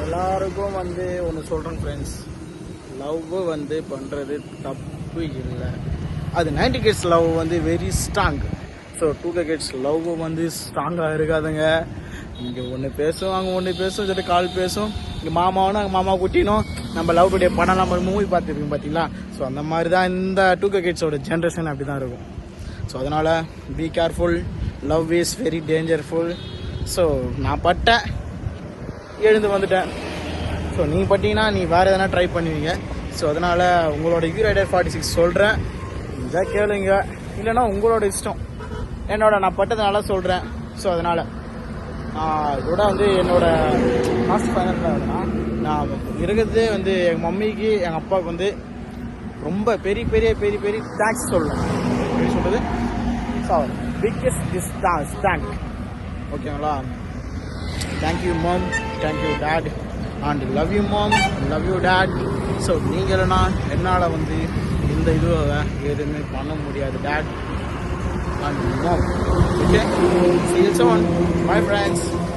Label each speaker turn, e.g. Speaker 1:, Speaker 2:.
Speaker 1: எல்லாருக்கும் வந்து ஒன்று சொல்கிறேன் ஃப்ரெண்ட்ஸ், லவ் வந்து பண்ணுறது தப்பு இல்லை. அது 90 கிட்ஸ் லவ் வந்து very strong. So 2K kids love வந்து ஸ்ட்ராங்காக இருக்காதுங்க. இங்கே ஒன்று பேசும், அங்கே ஒன்று பேசும், சொல்லிட்டு கால் பேசும். இங்கே மாமாவும் அங்கே மாமா குட்டினும் நம்ம லவ் டுடே படம் நம்ம மூவி பார்த்துருக்கோம் பார்த்தீங்களா. ஸோ அந்த மாதிரி தான் இந்த 2K கிட்ஸோட ஜென்ரேஷன் அப்படி தான் இருக்கும். ஸோ அதனால் be careful, love is very dangerful. So நான் பட்டேன், எழுந்து வந்துட்டேன். ஸோ நீ பட்டிங்கன்னா நீ வேறு எதனா ட்ரை பண்ணுவீங்க. ஸோ அதனால் உங்களோட ரைடர் 46 சொல்கிறேன், இதை கேளுங்க. இல்லைன்னா உங்களோட இஷ்டம். நான் பட்டதுனால சொல்கிறேன். ஸோ அதனால் இதோட வந்து என்னோடய லாஸ்ட் ஃபைனலில் நான் இருக்கிறதே வந்து எங்கள் மம்மிக்கு எங்கள் அப்பாவுக்கு வந்து ரொம்ப பெரிய பெரிய பெரிய பெரிய தேங்க்ஸ் சொல்லலாம். எப்படி சொல்கிறது, ஸோ பிக்கெஸ்ட் தேங்க். ஓகேங்களா? Thank you mom, thank you dad, and love you mom, love you dad. So நீங்கள் இல்லைனா என்னால் வந்து இந்த இதுவை எதுவுமே பண்ண முடியாது dad and mom. Okay, see you soon. Bye friends.